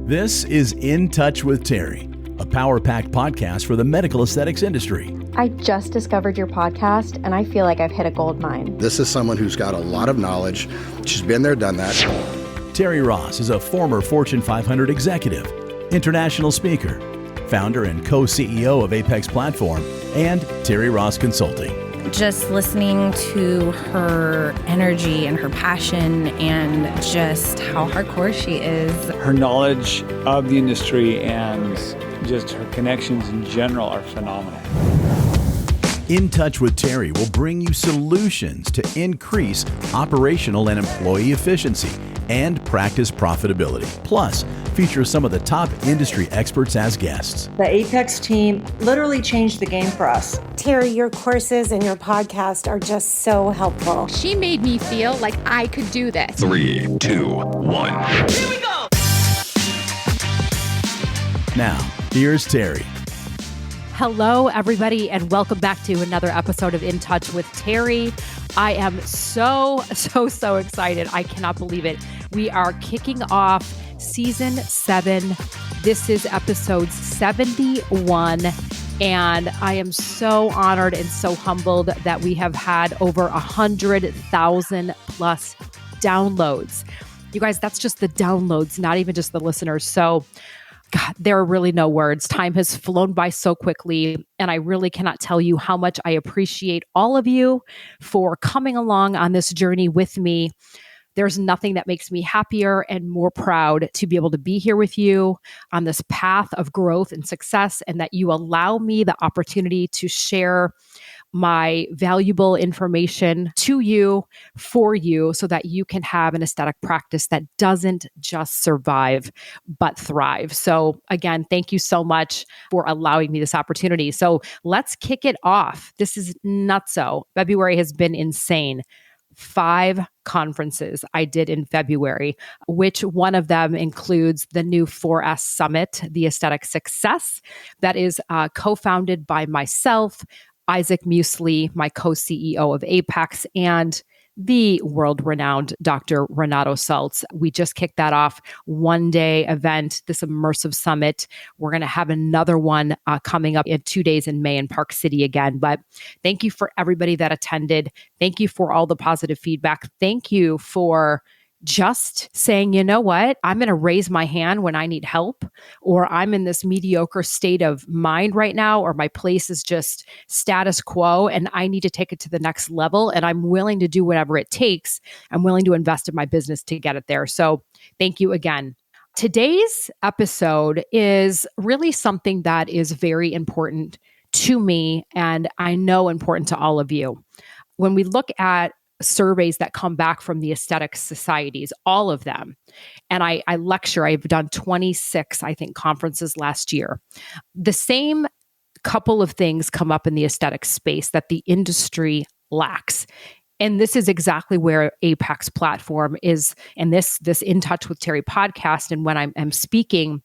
This is In Touch with Terri, a power-packed podcast for the medical aesthetics industry. I just discovered your podcast, and I feel like I've hit a gold mine. This is someone who's got a lot of knowledge. She's been there, done that. Terri Ross is a former Fortune 500 executive, international speaker, founder and co-CEO of Apex Platform, and Terri Ross Consulting. Just listening to her energy and her passion and just how hardcore she is. Her knowledge of the industry and just her connections in general are phenomenal. In Touch with Terri will bring you solutions to increase operational and employee efficiency and practice profitability. Plus, feature some of the top industry experts as guests. The Apex team literally changed the game for us. Terri, your courses and your podcast are just so helpful. She made me feel like I could do this. 3, 2, 1. Here we go! Now, here's Terri. Hello, everybody, and welcome back to another episode of In Touch with Terri. I am so excited. I cannot believe it. We are kicking off season 7. This is episode 71. And I am so honored and so humbled that we have had over 100,000 plus downloads. You guys, that's just the downloads, not even just the listeners. So God, there are really no words. Time has flown by so quickly, and I really cannot tell you how much I appreciate all of you for coming along on this journey with me. There's nothing that makes me happier and more proud to be able to be here with you on this path of growth and success, and that you allow me the opportunity to share my valuable information to you, for you, so that you can have an aesthetic practice that doesn't just survive, but thrive. So again, thank you so much for allowing me this opportunity. So let's kick it off. This is nutso. February has been insane. 5 conferences I did in February, which one of them includes the new 4S Summit, the Aesthetic Success, that is co-founded by myself, Isaac Muesli, my co-CEO of Apex, and the world-renowned Dr. Renato Saltz. We just kicked that off, one-day event, this immersive summit. We're going to have another one coming up in 2 days in May in Park City again. But thank you for everybody that attended. Thank you for all the positive feedback. Thank you for just saying, you know what, I'm going to raise my hand when I need help, or I'm in this mediocre state of mind right now, or my place is just status quo and I need to take it to the next level, and I'm willing to do whatever it takes. I'm willing to invest in my business to get it there. So thank you again. Today's episode is really something that is very important to me, and I know important to all of you. When we look at surveys that come back from the aesthetic societies, all of them. And I lecture, I've done 26, I think, conferences last year. The same couple of things come up in the aesthetic space that the industry lacks. And this is exactly where Apex Platform is, and this In Touch with Terri podcast, and when I'm speaking,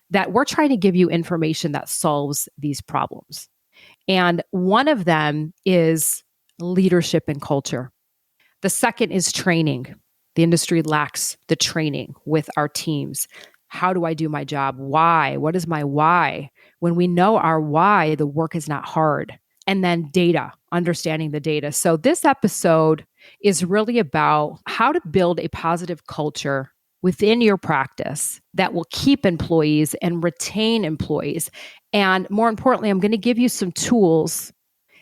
that we're trying to give you information that solves these problems. And one of them is leadership and culture. The second is training. The industry lacks the training with our teams. How do I do my job? Why? What is my why? When we know our why, the work is not hard. And then data, understanding the data. So this episode is really about how to build a positive culture within your practice that will keep employees and retain employees. And more importantly, I'm going to give you some tools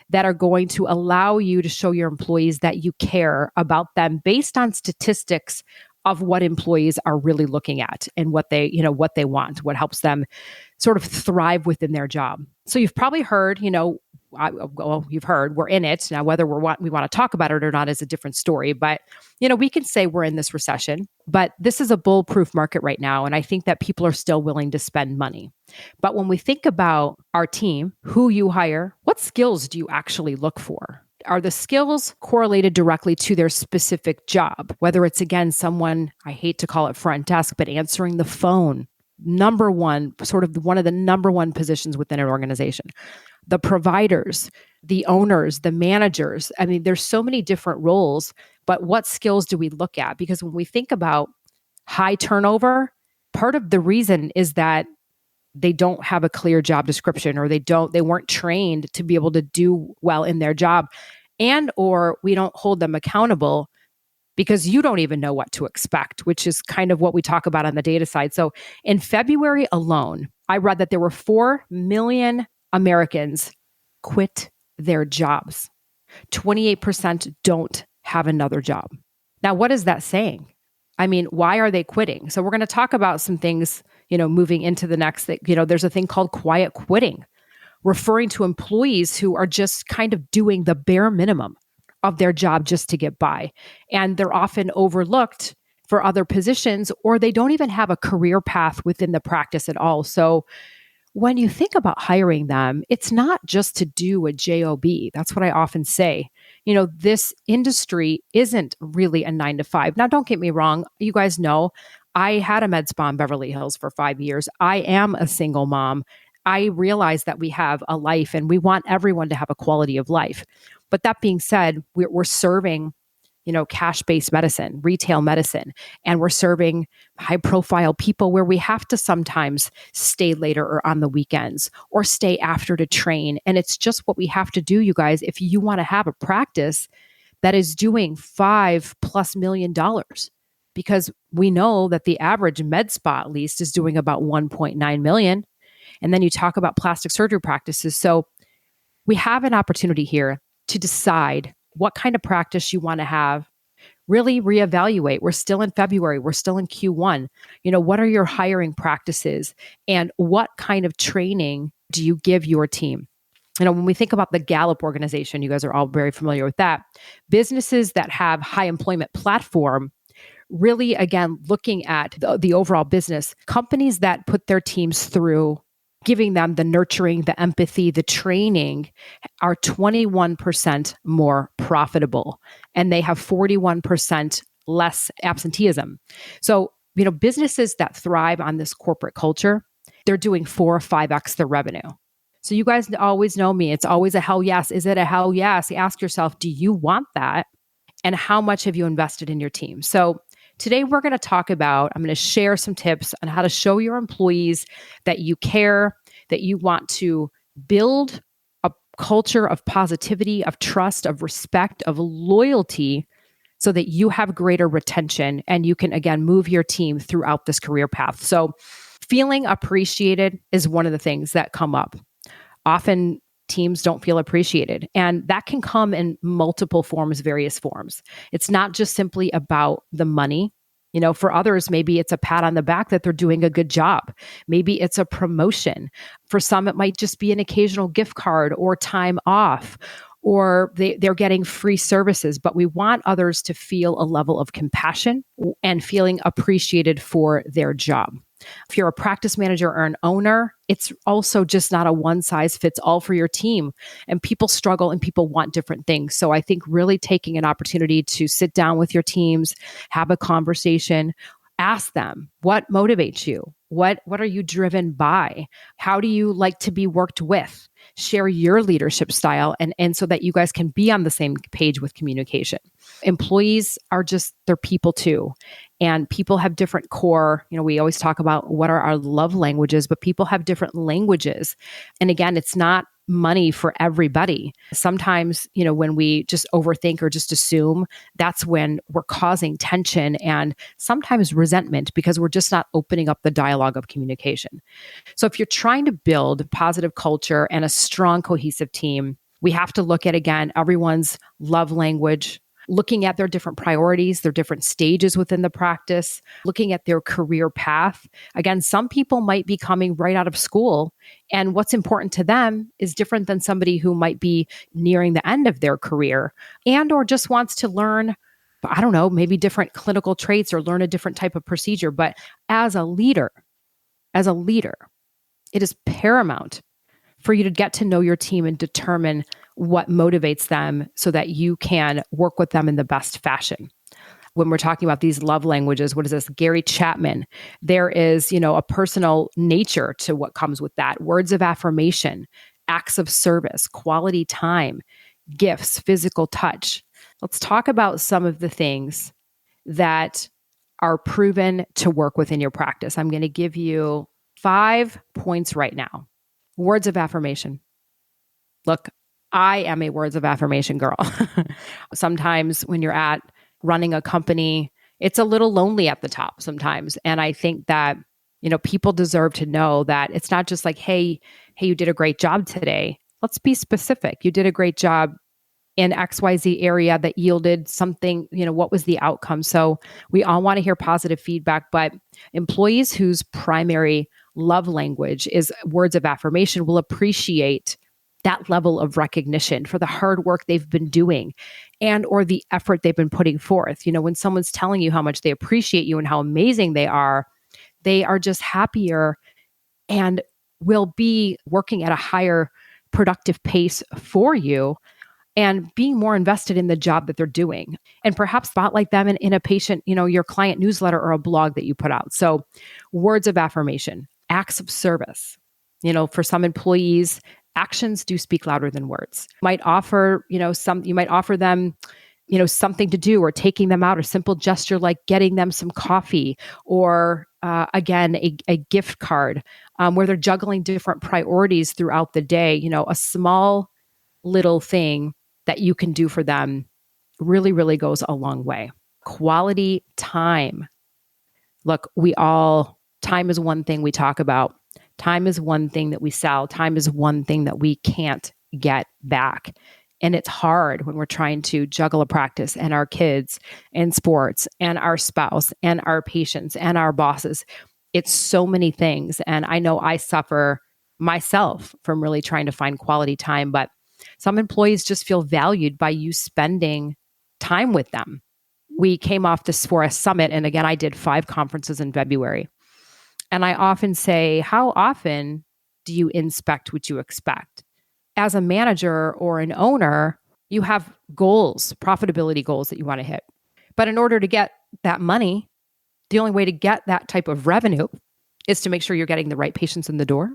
that are going to allow you to show your employees that you care about them based on statistics of what employees are really looking at and what they want, what helps them sort of thrive within their job. So you've probably heard, you've heard we're in it. Now, whether we want to talk about it or not is a different story. But, we can say we're in this recession, but this is a bulletproof market right now. And I think that people are still willing to spend money. But when we think about our team, who you hire, what skills do you actually look for? Are the skills correlated directly to their specific job? Whether it's, again, someone, I hate to call it front desk, but answering the phone, number one, sort of one of the number one positions within an organization. The providers, the owners, the managers. I mean, there's so many different roles, but what skills do we look at? Because when we think about high turnover, part of the reason is that they don't have a clear job description, or they weren't trained to be able to do well in their job, and or we don't hold them accountable because you don't even know what to expect, which is kind of what we talk about on the data side. So in February alone, I read that there were 4 million Americans quit their jobs. 28% don't have another job. Now, what is that saying? I mean, why are they quitting? So we're going to talk about some things, moving into the next thing. There's a thing called quiet quitting, referring to employees who are just kind of doing the bare minimum of their job just to get by. And they're often overlooked for other positions, or they don't even have a career path within the practice at all. So when you think about hiring them, it's not just to do a job. That's what I often say. This industry isn't really a 9 to 5. Now, don't get me wrong. You guys know I had a med spa in Beverly Hills for 5 years. I am a single mom. I realize that we have a life and we want everyone to have a quality of life. But that being said, we're serving cash-based medicine, retail medicine, and we're serving high-profile people where we have to sometimes stay later or on the weekends or stay after to train. And it's just what we have to do, you guys, if you want to have a practice that is doing $5+ million, because we know that the average med spa at least is doing about 1.9 million. And then you talk about plastic surgery practices. So we have an opportunity here to decide what kind of practice you want to have, really reevaluate. We're still in February. We're still in Q1. What are your hiring practices and what kind of training do you give your team? When we think about the Gallup organization, you guys are all very familiar with that. Businesses that have high employment platform, really, again, looking at the overall business, companies that put their teams through giving them the nurturing, the empathy, the training are 21% more profitable, and they have 41% less absenteeism. So, businesses that thrive on this corporate culture, they're doing 4 or 5x their revenue. So you guys always know me. It's always a hell yes. Is it a hell yes? You ask yourself, do you want that? And how much have you invested in your team? So today we're going to talk about, I'm going to share some tips on how to show your employees that you care, that you want to build a culture of positivity, of trust, of respect, of loyalty, so that you have greater retention and you can, again, move your team throughout this career path. So feeling appreciated is one of the things that come up. Often teams don't feel appreciated, and that can come in multiple forms, various forms. It's not just simply about the money. For others, maybe it's a pat on the back that they're doing a good job. Maybe it's a promotion. For some, it might just be an occasional gift card or time off, or they're getting free services. But we want others to feel a level of compassion and feeling appreciated for their job. If you're a practice manager or an owner, it's also just not a one size fits all for your team. And people struggle and people want different things. So I think really taking an opportunity to sit down with your teams, have a conversation, ask them, what motivates you? What are you driven by? How do you like to be worked with? Share your leadership style and so that you guys can be on the same page with communication. Employees are they're people too. And people have different core, we always talk about what are our love languages, but people have different languages. And again, it's not money for everybody. Sometimes, when we just overthink or just assume, that's when we're causing tension and sometimes resentment because we're just not opening up the dialogue of communication. So if you're trying to build positive culture and a strong, cohesive team, we have to look at, again, everyone's love language, looking at their different priorities, their different stages within the practice, looking at their career path. Again, some people might be coming right out of school, and what's important to them is different than somebody who might be nearing the end of their career and or just wants to learn, I don't know, maybe different clinical traits or learn a different type of procedure. But as a leader, it is paramount for you to get to know your team and determine what motivates them so that you can work with them in the best fashion. When we're talking about these love languages, what is this? Gary Chapman, there is, a personal nature to what comes with that. Words of affirmation, acts of service, quality time, gifts, physical touch. Let's talk about some of the things that are proven to work within your practice. I'm going to give you 5 points right now. Words of affirmation. Look, I am a words of affirmation girl. Sometimes when you're at running a company, it's a little lonely at the top sometimes. And I think that, people deserve to know that it's not just like, hey, you did a great job today. Let's be specific. You did a great job in XYZ area that yielded something, what was the outcome? So we all want to hear positive feedback, but employees whose primary love language is words of affirmation will appreciate that level of recognition for the hard work they've been doing and or the effort they've been putting forth. When someone's telling you how much they appreciate you and how amazing they are just happier and will be working at a higher productive pace for you and being more invested in the job that they're doing, and perhaps spotlight them in a patient, your client newsletter or a blog that you put out. So words of affirmation, acts of service. For some employees, actions do speak louder than words. You might offer them, something to do or taking them out, a simple gesture like getting them some coffee or again, a gift card where they're juggling different priorities throughout the day. A small little thing that you can do for them really, really goes a long way. Quality time. Look, time is one thing we talk about. Time is one thing that we sell. Time is one thing that we can't get back. And it's hard when we're trying to juggle a practice and our kids and sports and our spouse and our patients and our bosses. It's so many things. And I know I suffer myself from really trying to find quality time, but some employees just feel valued by you spending time with them. We came off this for a summit. And again, I did 5 conferences in February. And I often say, how often do you inspect what you expect? As a manager or an owner, you have goals, profitability goals that you want to hit. But in order to get that money, the only way to get that type of revenue is to make sure you're getting the right patients in the door,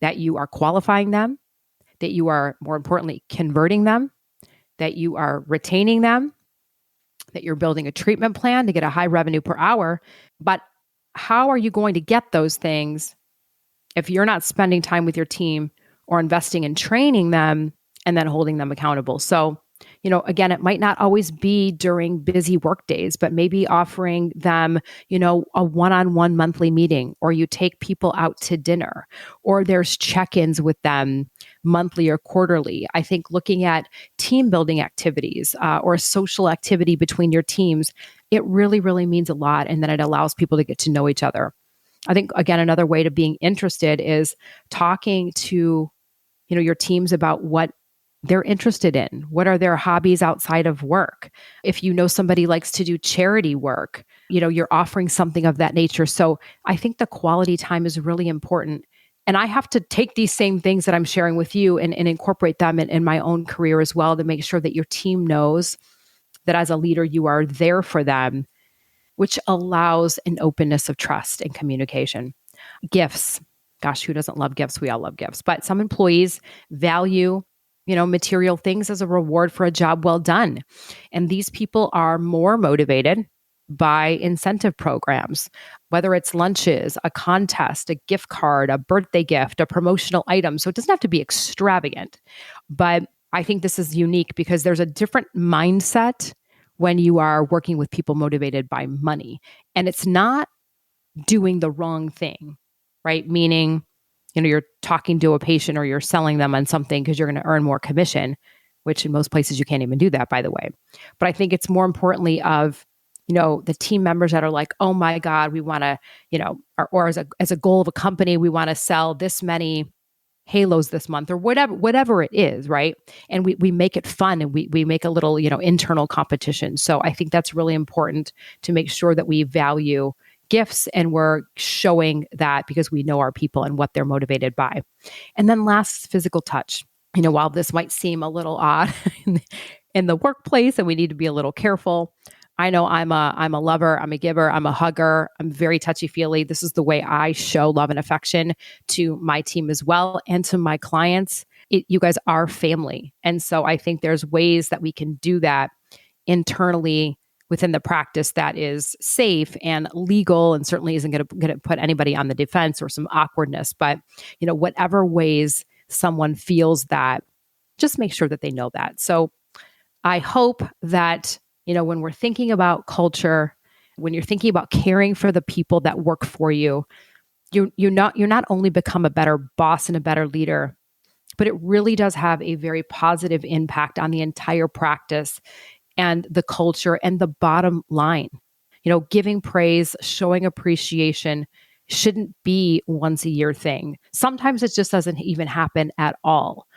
that you are qualifying them, that you are, more importantly, converting them, that you are retaining them, that you're building a treatment plan to get a high revenue per hour. But how are you going to get those things if you're not spending time with your team or investing in training them and then holding them accountable? So, again, it might not always be during busy work days, but maybe offering them, a one-on-one monthly meeting, or you take people out to dinner, or there's check-ins with them monthly or quarterly. I think looking at team building activities or social activity between your teams, it really, really means a lot. And then it allows people to get to know each other. I think, again, another way to being interested is talking to, your teams about what they're interested in. What are their hobbies outside of work? If somebody likes to do charity work, you're offering something of that nature. So I think the quality time is really important. And I have to take these same things that I'm sharing with you and incorporate them in my own career as well, to make sure that your team knows that as a leader, you are there for them, which allows an openness of trust and communication. Gifts. Gosh, who doesn't love gifts? We all love gifts. But some employees value material things as a reward for a job well done. And these people are more motivated by incentive programs, whether it's lunches, a contest, a gift card, a birthday gift, a promotional item. So it doesn't have to be extravagant. But I think this is unique because there's a different mindset when you are working with people motivated by money. And it's not doing the wrong thing, right? Meaning, you're talking to a patient or you're selling them on something because you're going to earn more commission, which in most places you can't even do that, by the way. But I think it's more importantly of, the team members that are like, oh my God, we want to, or as a goal of a company, we want to sell this many halos this month or whatever it is, right? And we make it fun and we make a little, internal competition. So I think that's really important to make sure that we value gifts and we're showing that because we know our people and what they're motivated by. And then last, physical touch. While this might seem a little odd in the workplace and we need to be a little careful, I know I'm a lover, I'm a giver, I'm a hugger, I'm very touchy-feely. This is the way I show love and affection to my team as well and to my clients. You guys are family. And so I think there's ways that we can do that internally within the practice that is safe and legal and certainly isn't going to put anybody on the defense or some awkwardness. But, whatever ways someone feels that, just make sure that they know that. So I hope that, when we're thinking about culture, when you're thinking about caring for the people that work for you, you're not only become a better boss and a better leader, but it really does have a very positive impact on the entire practice and the culture and the bottom line. Giving praise, showing appreciation shouldn't be once a year thing. Sometimes it just doesn't even happen at all.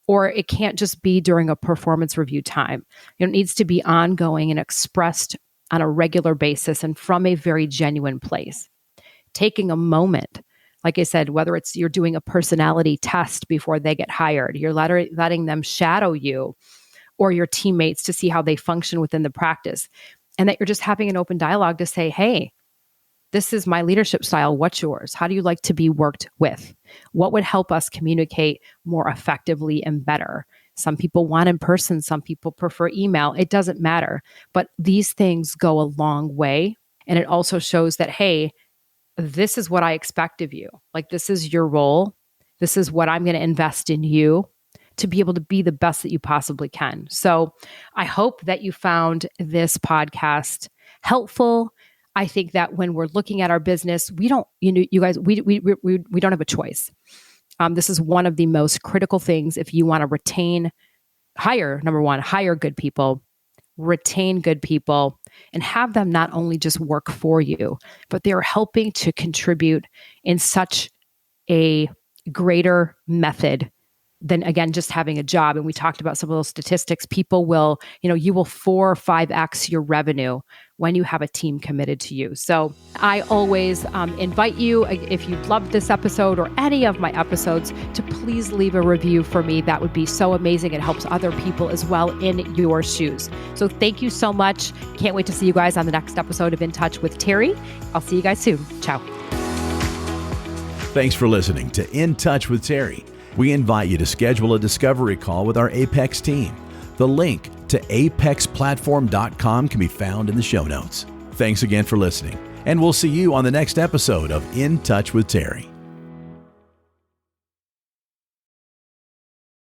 Or it can't just be during a performance review time. It needs to be ongoing and expressed on a regular basis and from a very genuine place. Taking a moment, like I said, whether it's you're doing a personality test before they get hired, you're letting them shadow you or your teammates to see how they function within the practice, and that you're just having an open dialogue to say, hey, this is my leadership style. What's yours? How do you like to be worked with? What would help us communicate more effectively and better? Some people want in person. Some people prefer email. It doesn't matter. But these things go a long way. And it also shows that, hey, this is what I expect of you. Like, this is your role. This is what I'm going to invest in you to be able to be the best that you possibly can. So I hope that you found this podcast helpful. I think that when we're looking at our business, we don't have a choice. This is one of the most critical things if you want to hire good people, retain good people, and have them not only just work for you, but they're helping to contribute in such a greater method than, again, just having a job. And we talked about some of those statistics. People will, you will 4 or 5x your revenue when you have a team committed to you. So I always invite you, if you loved this episode or any of my episodes, to please leave a review for me. That would be so amazing. It helps other people as well in your shoes. So thank you so much. Can't wait to see you guys on the next episode of In Touch with Terri. I'll see you guys soon. Ciao. Thanks for listening to In Touch with Terri. We invite you to schedule a discovery call with our Apex team. The link to apexplatform.com can be found in the show notes. Thanks again for listening, and we'll see you on the next episode of In Touch with Terri.